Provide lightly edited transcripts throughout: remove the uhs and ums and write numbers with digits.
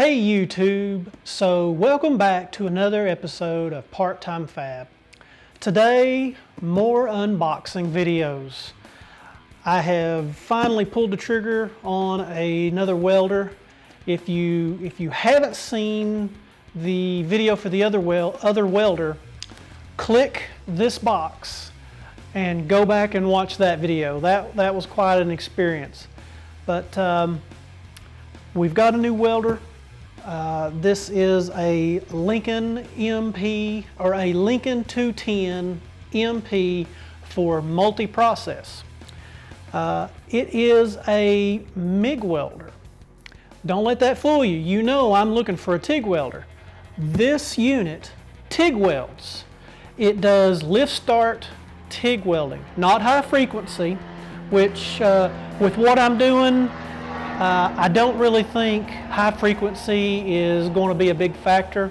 Hey YouTube! So welcome back to another episode of Part-Time Fab. Today, more unboxing videos. I have finally pulled the trigger on another welder. If you haven't seen the video for the other welder, click this box and go back and watch that video. That was quite an experience. But we've got a new welder. This is a Lincoln MP, or a Lincoln 210 MP for multi-process. It is a MIG welder. Don't let that fool you. You know I'm looking for a Tig welder. This unit TIG welds. It does lift start TIG welding, not high frequency, which with what I'm doing, I don't really think high frequency is going to be a big factor.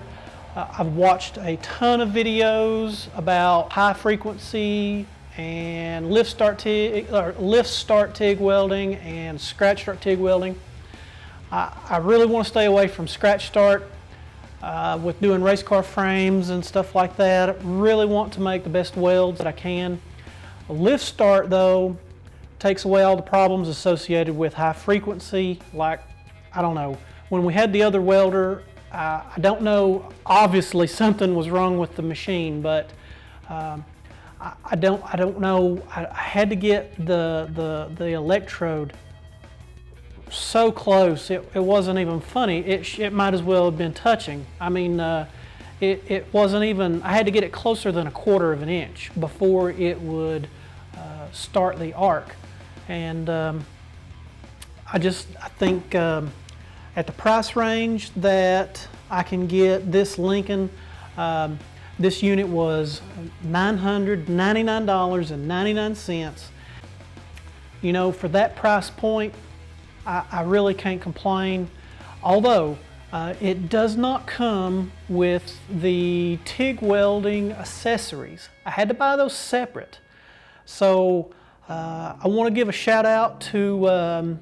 I've watched a ton of videos about high frequency and lift start TIG welding and scratch start TIG welding. I really want to stay away from scratch start with doing race car frames and stuff like that. I really want to make the best welds that I can. Lift start though takes away all the problems associated with high frequency. Like, I don't know, when we had the other welder, I don't know, obviously something was wrong with the machine, but I don't know, I had to get the electrode so close, it wasn't even funny. It might as well have been touching. I mean, it wasn't even, I had to get it closer than 1/4 of an inch before it would start the arc. And I think at the price range that I can get this Lincoln, this unit was $999.99. You know, for that price point, I really can't complain. Although it does not come with the Tig Welding Accessories. I had to buy those separate. So I want to give a shout out to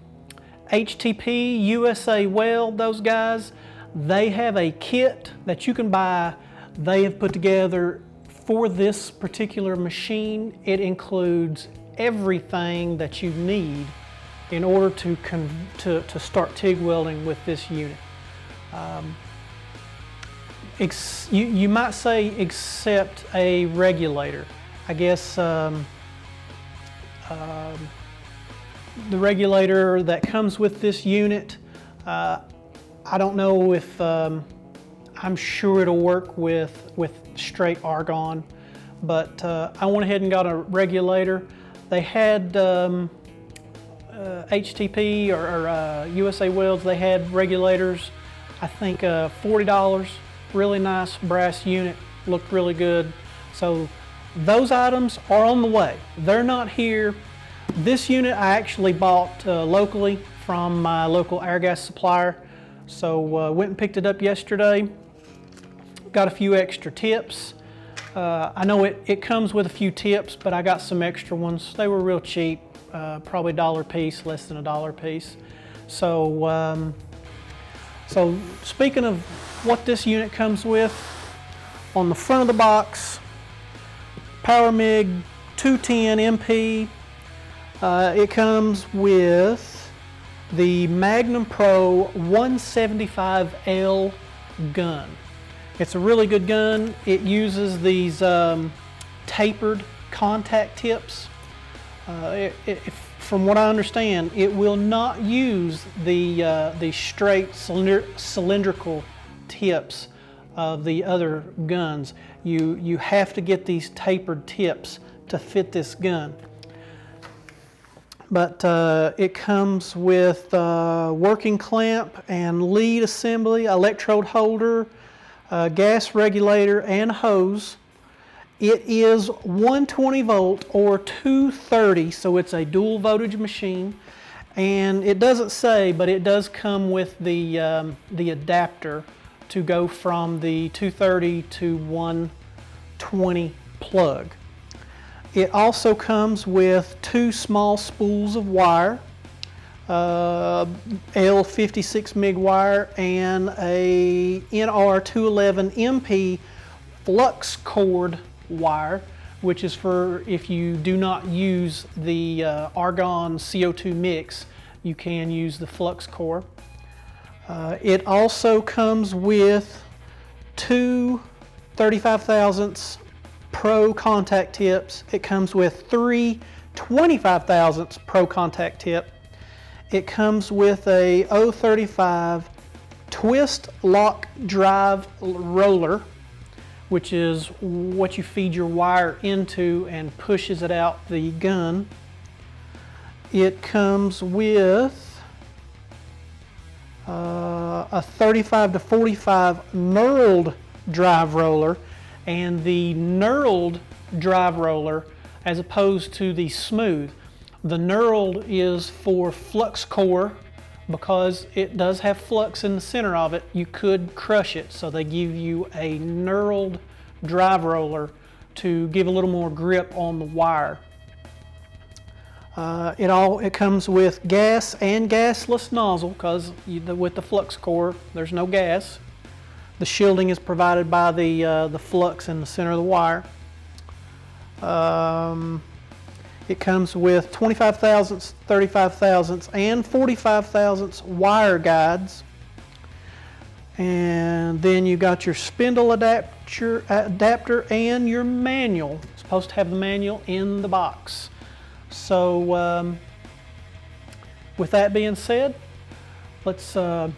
HTP USA Weld, those guys. They have a kit that you can buy. They have put together for this particular machine. It includes everything that you need in order to start TIG welding with this unit. You might say except a regulator. I guess the regulator that comes with this unit, I don't know if, I'm sure it'll work with straight argon, but I went ahead and got a regulator. They had HTP or USA Welds, they had regulators, I think $40, really nice brass unit, looked really good. So those items are on the way. They're not here. This unit I actually bought locally from my local air gas supplier. So went and picked it up yesterday. Got a few extra tips. I know it comes with a few tips, but I got some extra ones. They were real cheap, probably $1 a piece, less than $1 a piece. So, so speaking of what this unit comes with, on the front of the box, PowerMig 210 MP. It comes with the Magnum Pro 175L gun. It's a really good gun. It uses these tapered contact tips. From what I understand, it will not use the straight cylindrical tips of the other guns. You have to get these tapered tips to fit this gun. But it comes with working clamp and lead assembly, electrode holder, gas regulator, and hose. It is 120 volt or 230, so it's a dual voltage machine. And it doesn't say, but it does come with the adapter to go from the 230 to 120 plug. It also comes with 2 small spools of wire. L56 MIG wire, and a NR211 MP flux cord wire, which is for if you do not use the argon CO2 mix, you can use the flux core. It also comes with two 35 thousandths Pro contact tips. It comes with three 25 thousandths Pro contact tip. It comes with a 035 twist lock drive roller, which is what you feed your wire into and pushes it out the gun. It comes with a 35 to 45 knurled drive roller, and the knurled drive roller, as opposed to the smooth. The knurled is for flux core because it does have flux in the center of it. You could crush it, so they give you a knurled drive roller to give a little more grip on the wire. It comes with gas and gasless nozzle because with the flux core there's no gas. The shielding is provided by the flux in the center of the wire. It comes with 25 thousandths, 35 thousandths, and 45 thousandths wire guides. And then you got your spindle adapter and your manual. It's supposed to have the manual in the box. So with that being said, the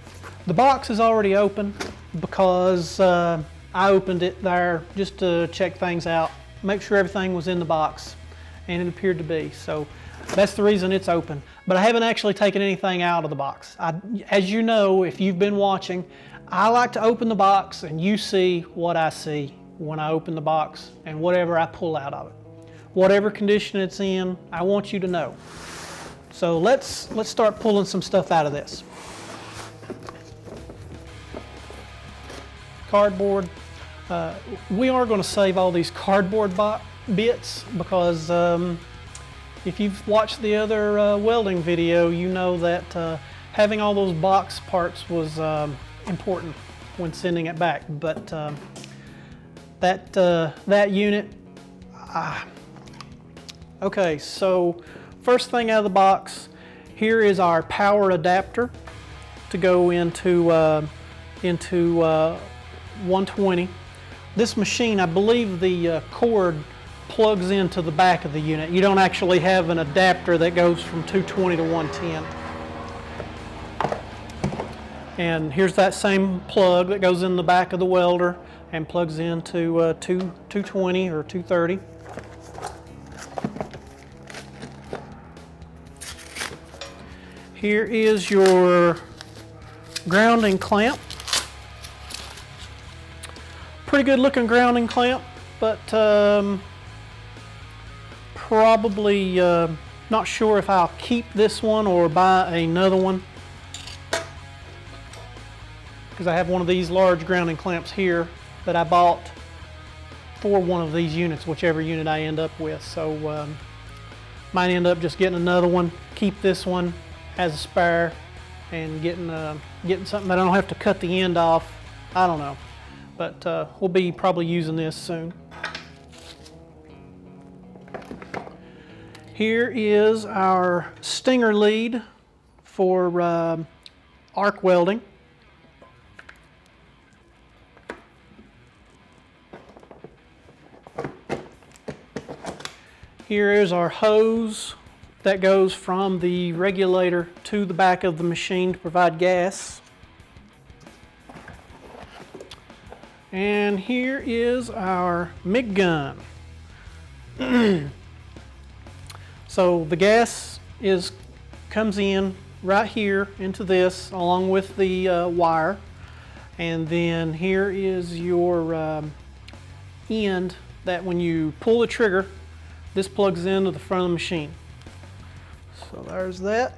box is already open because I opened it there just to check things out, make sure everything was in the box, and it appeared to be. So that's the reason it's open. But I haven't actually taken anything out of the box. As you know, if you've been watching, I like to open the box and you see what I see when I open the box and whatever I pull out of it. Whatever condition it's in, I want you to know. So let's start pulling some stuff out of this. Cardboard. We are going to save all these cardboard bits because if you've watched the other welding video, you know that having all those box parts was important when sending it back. But that unit. Okay, so first thing out of the box, here is our power adapter to go into 120. This machine, I believe the cord plugs into the back of the unit. You don't actually have an adapter that goes from 220 to 110. And here's that same plug that goes in the back of the welder and plugs into 220 or 230. Here is your grounding clamp. Pretty good looking grounding clamp, but probably not sure if I'll keep this one or buy another one, because I have one of these large grounding clamps here that I bought for one of these units, whichever unit I end up with. So might end up just getting another one, keep this one as a spare, and getting something that I don't have to cut the end off. I don't know, but we'll be probably using this soon. Here is our stinger lead for arc welding. Here is our hose that goes from the regulator to the back of the machine to provide gas. And here is our MIG gun. So the gas comes in right here into this along with the wire, and then here is your end that when you pull the trigger, this plugs into the front of the machine. So there's that.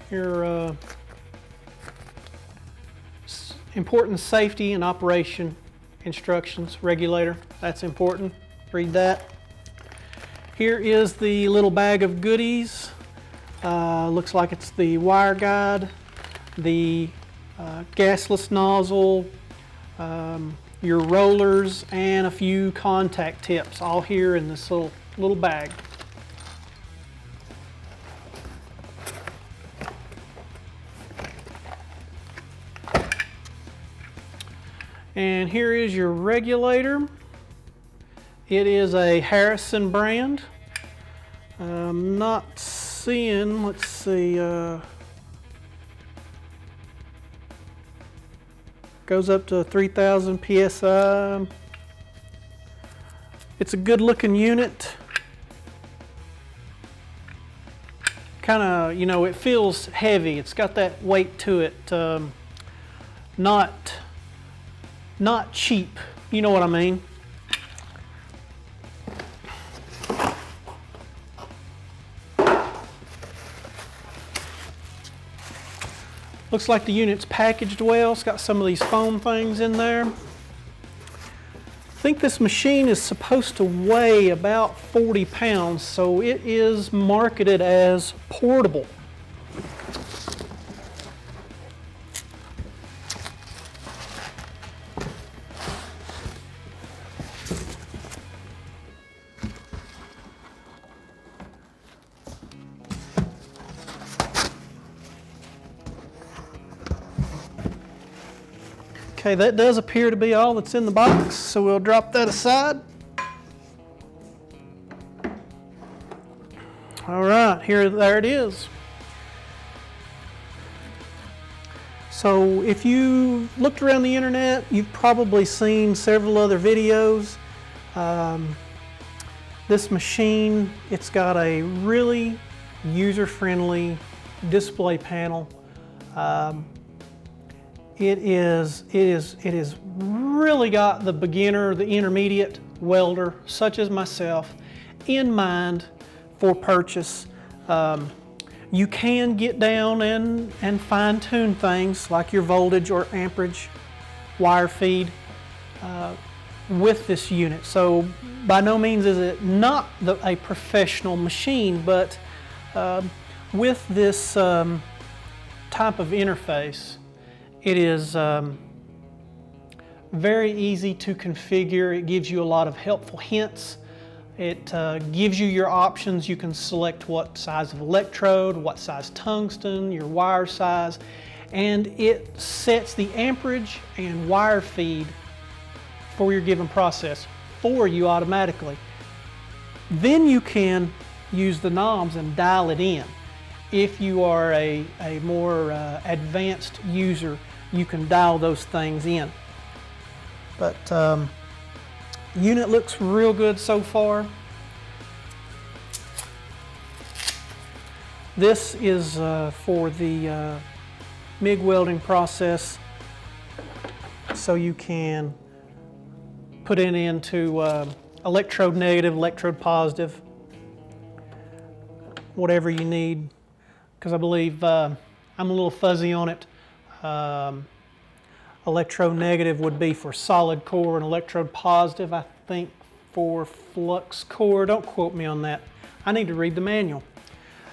Your important safety and operation instructions. Regulator, that's important. read that. Here is the little bag of goodies. Looks like it's the wire guide, the gasless nozzle, your rollers, and a few contact tips, all here in this little bag. And here is your regulator. It is a Harrison brand. I'm not seeing, let's see, goes up to 3,000 PSI. It's a good looking unit. Kind of, you know, it feels heavy. It's got that weight to it. Not cheap. You know what I mean? Looks like the unit's packaged well. It's got some of these foam things in there. I think this machine is supposed to weigh about 40 pounds, so it is marketed as portable. Okay, that does appear to be all that's in the box, so we'll drop that aside. All right, there it is. So if you looked around the internet, you've probably seen several other videos. This machine, it's got a really user-friendly display panel. It is really got the beginner, the intermediate welder, such as myself, in mind for purchase. You can get down and fine-tune things like your voltage or amperage wire feed with this unit. So by no means is it not a professional machine, but with this type of interface, it is very easy to configure. It gives you a lot of helpful hints. It gives you your options. You can select what size of electrode, what size tungsten, your wire size, and it sets the amperage and wire feed for your given process for you automatically. Then you can use the knobs and dial it in. If you are a more advanced user, you can dial those things in. But unit looks real good so far. This is for the MIG welding process, so you can put it into electrode negative, electrode positive, whatever you need, because I believe I'm a little fuzzy on it. Electrode negative would be for solid core, and electrode positive, I think, for flux core. Don't quote me on that. I need to read the manual.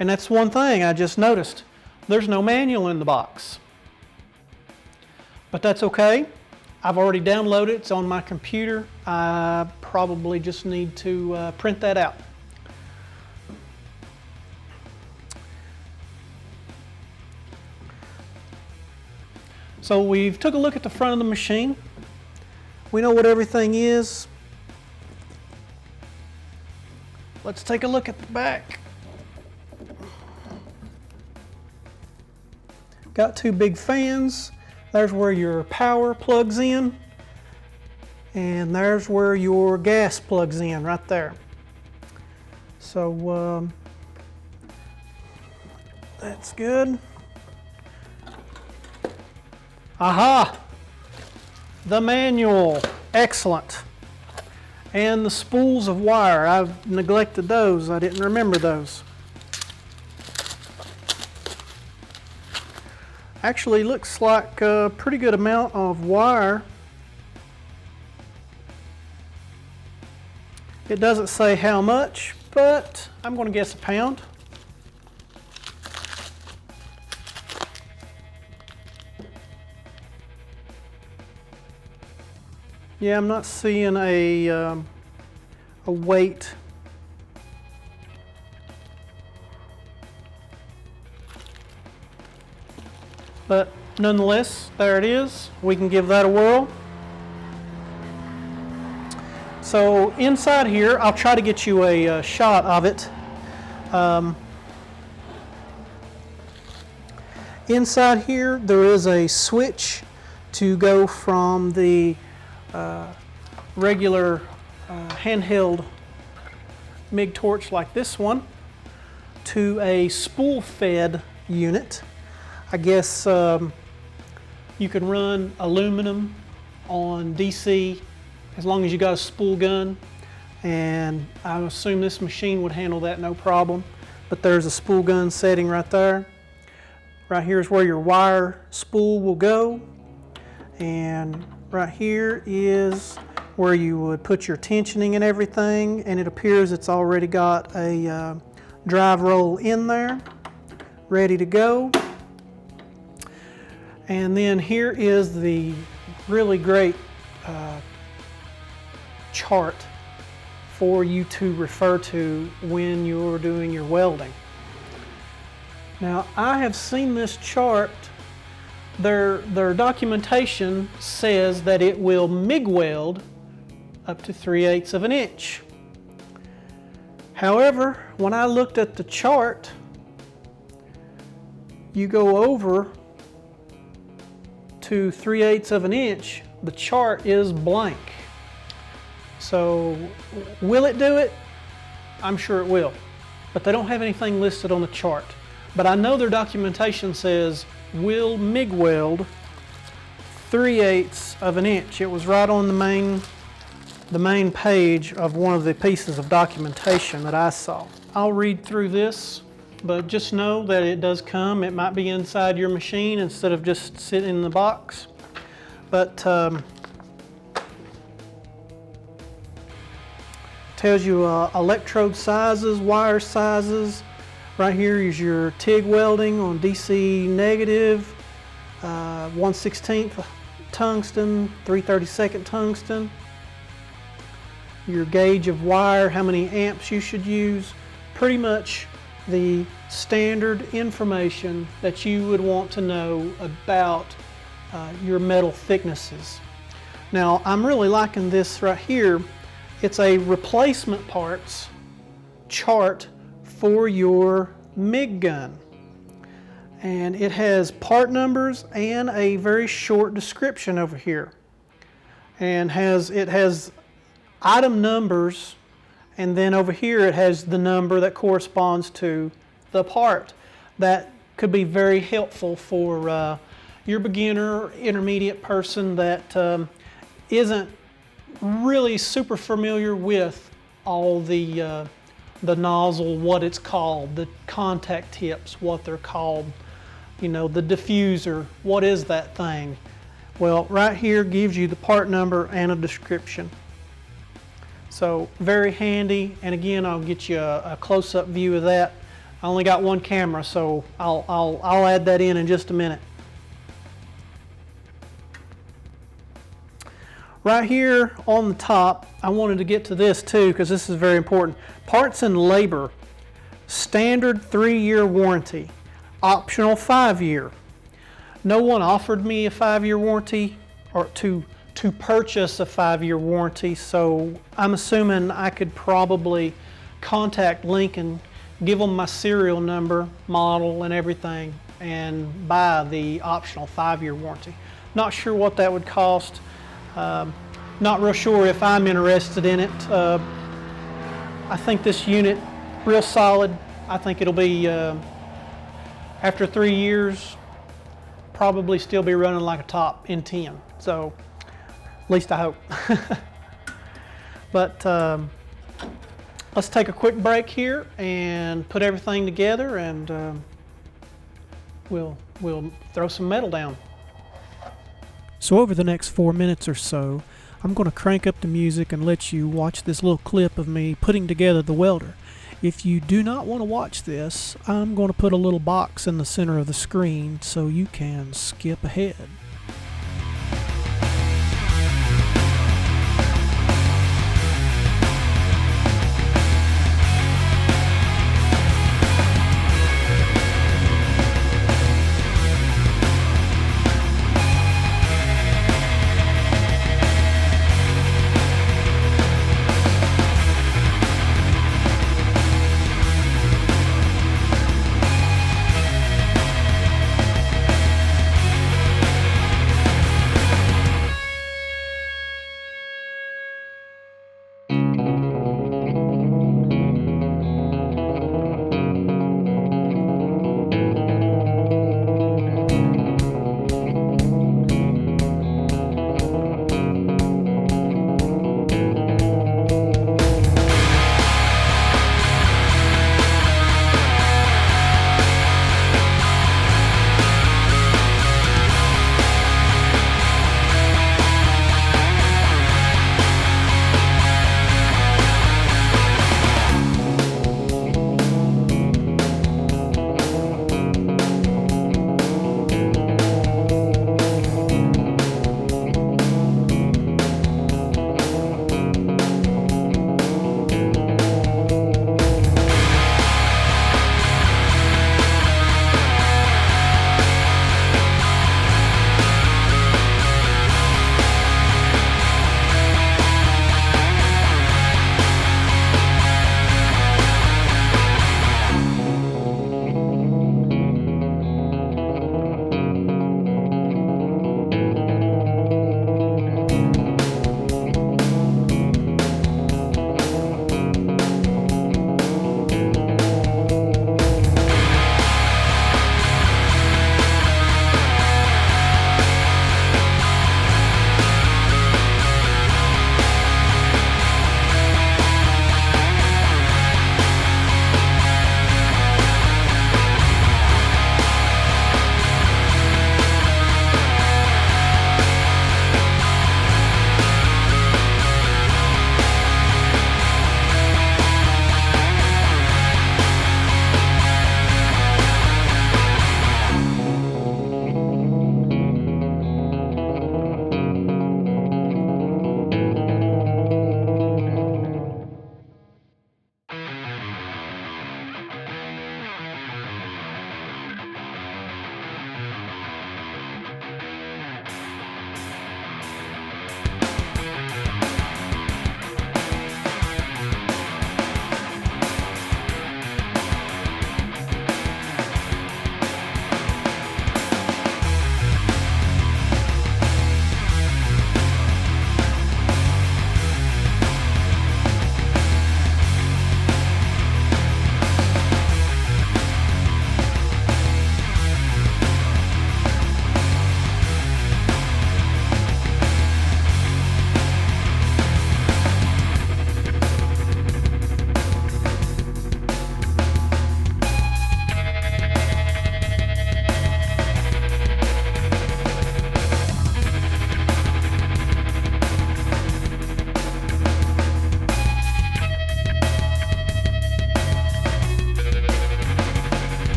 And that's one thing I just noticed. There's no manual in the box. But that's okay. I've already downloaded it. It's on my computer. I probably just need to print that out. So we've took a look at the front of the machine. We know what everything is. Let's take a look at the back. Got two big fans. There's where your power plugs in, and there's where your gas plugs in, right there. So that's good. Aha! The manual, excellent. And the spools of wire, I've neglected those, I didn't remember those. Actually looks like a pretty good amount of wire It doesn't say how much, but I'm going to guess a pound. Yeah, I'm not seeing a weight. But nonetheless, there it is. We can give that a whirl. So inside here, I'll try to get you a shot of it. Inside here, there is a switch to go from the regular handheld MIG torch like this one to a spool-fed unit. I guess you can run aluminum on DC as long as you got a spool gun, and I assume this machine would handle that no problem. But there's a spool gun setting right there. Right here is where your wire spool will go, and right here is where you would put your tensioning and everything, and it appears it's already got a drive roll in there ready to go. And then here is the really great chart for you to refer to when you're doing your welding. Now, I have seen this chart. Their documentation says that it will MIG weld up to 3/8 of an inch. However, when I looked at the chart, you go over to 3/8 of an inch, the chart is blank. So will it do it? I'm sure it will, but they don't have anything listed on the chart. But I know their documentation says will MIG weld 3/8 of an inch. It was right on the main page of one of the pieces of documentation that I saw. I'll read through this, but just know that it does come. It might be inside your machine instead of just sitting in the box. But tells you electrode sizes, wire sizes. Right here is your TIG welding on DC negative, 1/16 tungsten, 3/32 tungsten. Your gauge of wire, how many amps you should use. Pretty much the standard information that you would want to know about your metal thicknesses. Now, I'm really liking this right here. It's a replacement parts chart for your MIG gun. And it has part numbers and a very short description over here. And it has item numbers, and then over here it has the number that corresponds to the part. That could be very helpful for your beginner, intermediate person that isn't really super familiar with all the nozzle, what it's called, the contact tips, what they're called, you know, the diffuser, what is that thing? Well, right here gives you the part number and a description. So very handy, and again, I'll get you a close-up view of that. I only got one camera, so I'll add that in just a minute. Right here on the top, I wanted to get to this too because this is very important. Parts and labor, standard 3-year warranty, optional 5-year. No one offered me a 5-year warranty or to purchase a 5-year warranty, so I'm assuming I could probably contact Lincoln, give them my serial number, model, and everything, and buy the optional 5-year warranty. Not sure what that would cost. Not real sure if I'm interested in it. I think this unit, real solid. I think it'll be, after 3 years, probably still be running like a top in 10. So, at least I hope. But let's take a quick break here and put everything together, and we'll throw some metal down. So over the next 4 minutes or so, I'm going to crank up the music and let you watch this little clip of me putting together the welder. If you do not want to watch this, I'm going to put a little box in the center of the screen so you can skip ahead.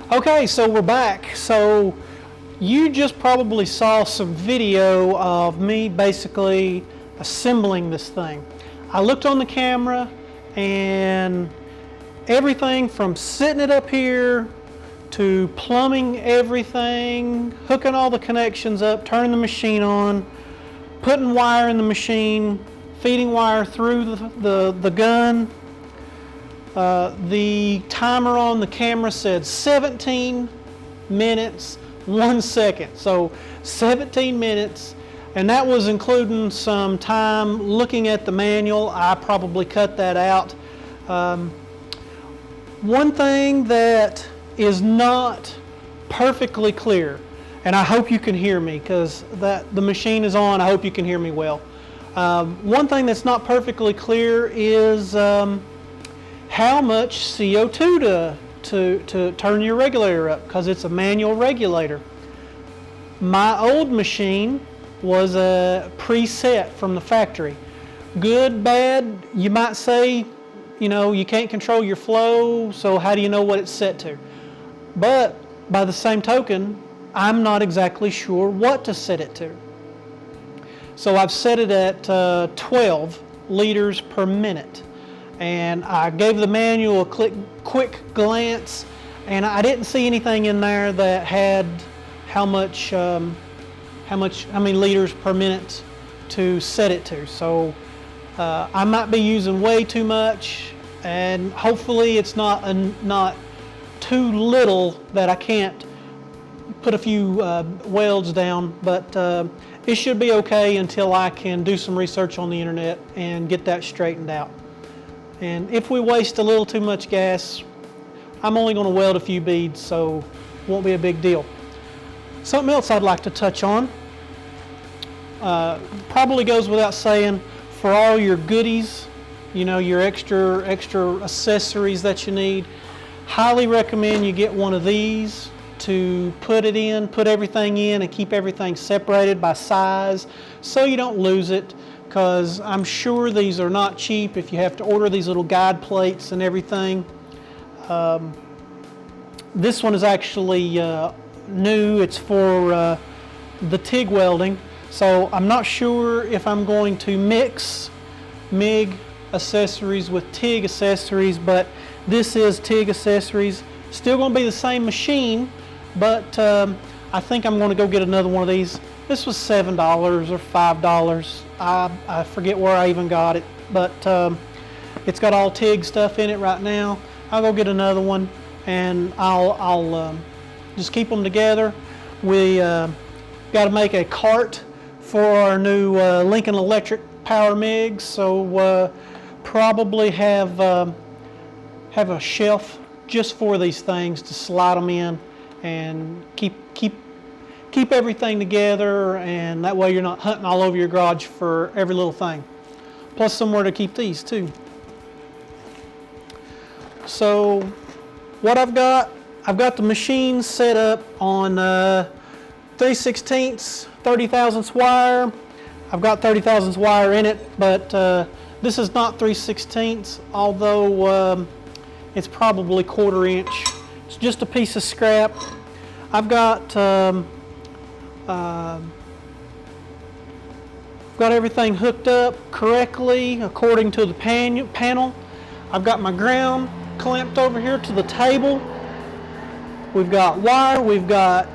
Okay, so we're back. So you just probably saw some video of me basically assembling this thing. I looked on the camera and everything from setting it up here to plumbing everything, hooking all the connections up, turning the machine on, putting wire in the machine, feeding wire through the gun. The timer on the camera said 17 minutes, 1 second. So 17 minutes, and that was including some time looking at the manual. I probably cut that out. One thing that is not perfectly clear, and I hope you can hear me because the machine is on. I hope you can hear me well. One thing that's not perfectly clear is how much CO2 to turn your regulator up, because it's a manual regulator. My old machine was a preset from the factory. Good, bad, you might say, you know, you can't control your flow, so how do you know what it's set to? But by the same token, I'm not exactly sure what to set it to. So I've set it at 12 liters per minute. And I gave the manual a quick glance, and I didn't see anything in there that had how many liters per minute to set it to. So I might be using way too much, and hopefully it's not too little that I can't put a few welds down, but it should be okay until I can do some research on the internet and get that straightened out. And if we waste a little too much gas, I'm only going to weld a few beads, so it won't be a big deal. Something else I'd like to touch on, probably goes without saying, for all your goodies, you know, your extra accessories that you need, highly recommend you get one of these to put everything in and keep everything separated by size so you don't lose it, because I'm sure these are not cheap if you have to order these little guide plates and everything. This one is actually new. It's for the Tig welding, so I'm not sure if I'm going to mix MIG accessories with Tig accessories, but this is Tig accessories. Still going to be the same machine, but I think I'm going to go get another one of these. This was $7 or $5. I forget where I even got it, but it's got all Tig stuff in it right now. I'll go get another one, and I'll just keep them together. We got to make a cart for our new Lincoln Electric PowerMig, so probably have a shelf just for these things to slide them in and keep everything together, and that way you're not hunting all over your garage for every little thing. Plus somewhere to keep these too. So what I've got the machine set up on 3/16 30 thousandths wire. I've got 30 thousandths wire in it, but this is not 3/16, although it's probably 1/4 inch. It's just a piece of scrap. I've got everything hooked up correctly according to the panel. I've got my ground clamped over here to the table. We've got wire, we've got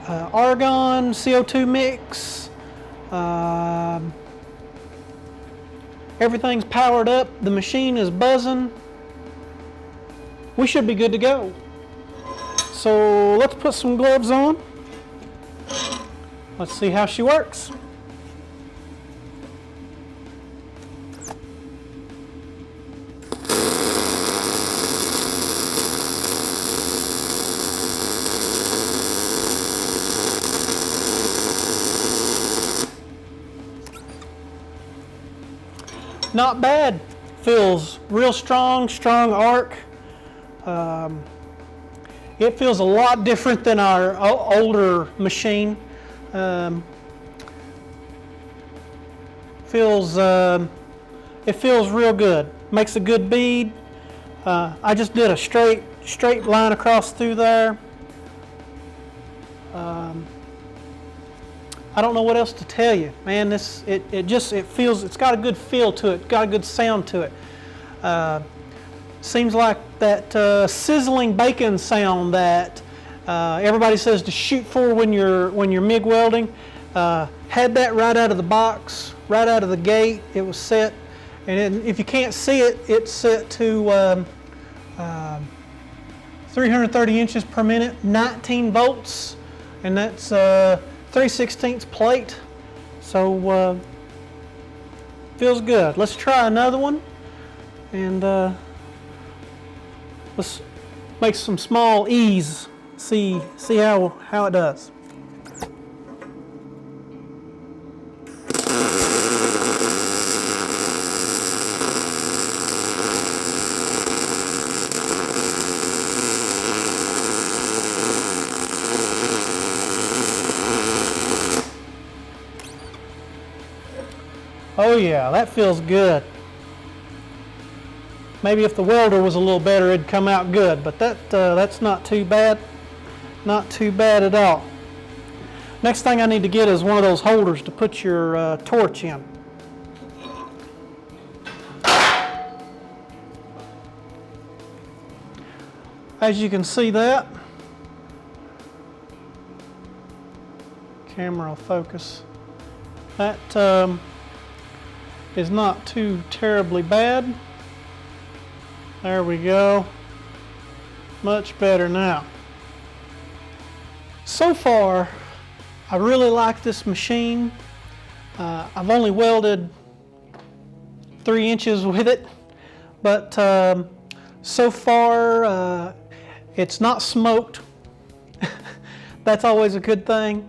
argon, CO2 mix. Everything's powered up. The machine is buzzing. We should be good to go. So let's put some gloves on. Let's see how she works. Not bad. Feels real strong arc. It feels a lot different than our older machine. It feels real good. Makes a good bead. I just did a straight line across through there. I don't know what else to tell you, man. It's got a good feel to it, got a good sound to it. Seems like that sizzling bacon sound that everybody says to shoot for when you're MIG welding. Had that right out of the box, right out of the gate. It was set, and if you can't see it, it's set to 330 inches per minute, 19 volts, and that's 3/16 plate. So feels good. Let's try another one, and let's make some small E's. See how it does. Oh yeah, that feels good. Maybe if the welder was a little better, it'd come out good, but that's not too bad. Not too bad at all. Next thing I need to get is one of those holders to put your torch in. As you can see that, camera will focus. That is not too terribly bad. There we go. Much better now. So far, I really like this machine. I've only welded 3 inches with it, but so far it's not smoked. That's always a good thing.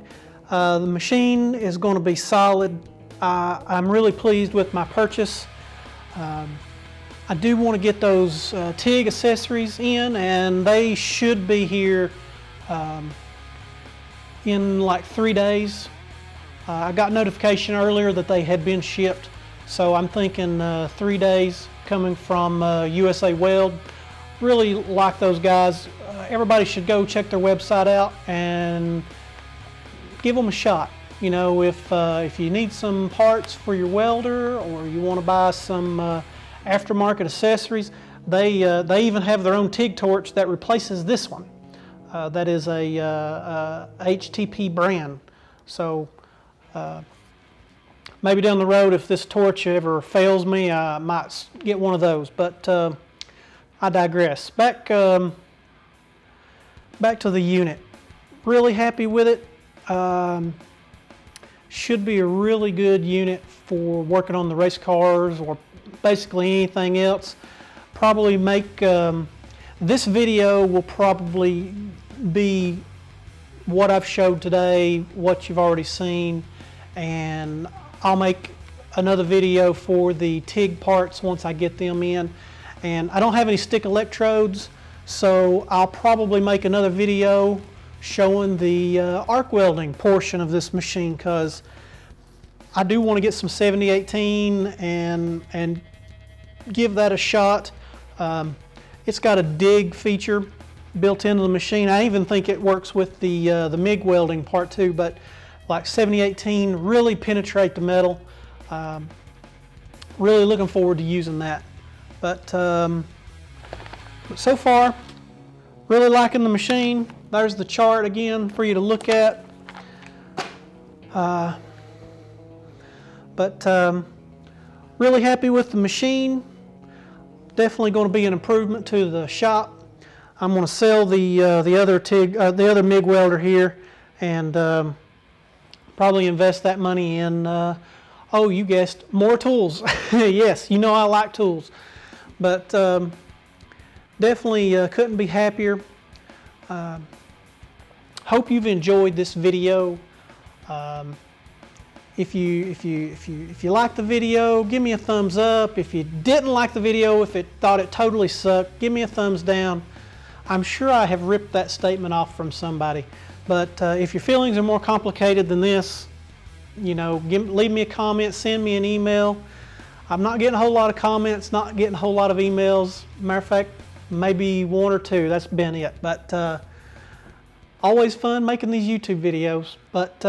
The machine is going to be solid. I'm really pleased with my purchase. I do want to get those Tig accessories in, and they should be here in like 3 days. I got notification earlier that they had been shipped, so I'm thinking 3 days coming from USA Weld. Really like those guys. Everybody should go check their website out and give them a shot. You know, if you need some parts for your welder, or you want to buy some aftermarket accessories, they even have their own TIG torch that replaces this one. That is a HTP brand. So maybe down the road, if this torch ever fails me, I might get one of those. But I digress. Back to the unit. Really happy with it. Should be a really good unit for working on the race cars or basically anything else. Probably make this video will probably be what I've showed today, what you've already seen, and I'll make another video for the TIG parts once I get them in. And I don't have any stick electrodes, so I'll probably make another video showing the arc welding portion of this machine, because I do want to get some 7018 and give that a shot. It's got a dig feature built into the machine. I even think it works with the MIG welding part too, but like 7018 really penetrate the metal. Really looking forward to using that. But so far, really liking the machine. There's the chart again for you to look at. Really happy with the machine. Definitely going to be an improvement to the shop. I'm going to sell the other MIG welder here, and probably invest that money in oh, you guessed, more tools. Yes, you know I like tools, but definitely couldn't be happier. Hope you've enjoyed this video. If you liked the video, give me a thumbs up. If you didn't like the video, if it thought it totally sucked, give me a thumbs down. I'm sure I have ripped that statement off from somebody, but if your feelings are more complicated than this, you know, leave me a comment, send me an email. I'm not getting a whole lot of comments, not getting a whole lot of emails. Matter of fact, maybe 1 or 2, that's been it. But always fun making these YouTube videos. But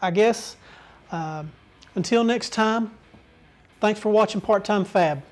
I guess until next time, thanks for watching Part-Time Fab.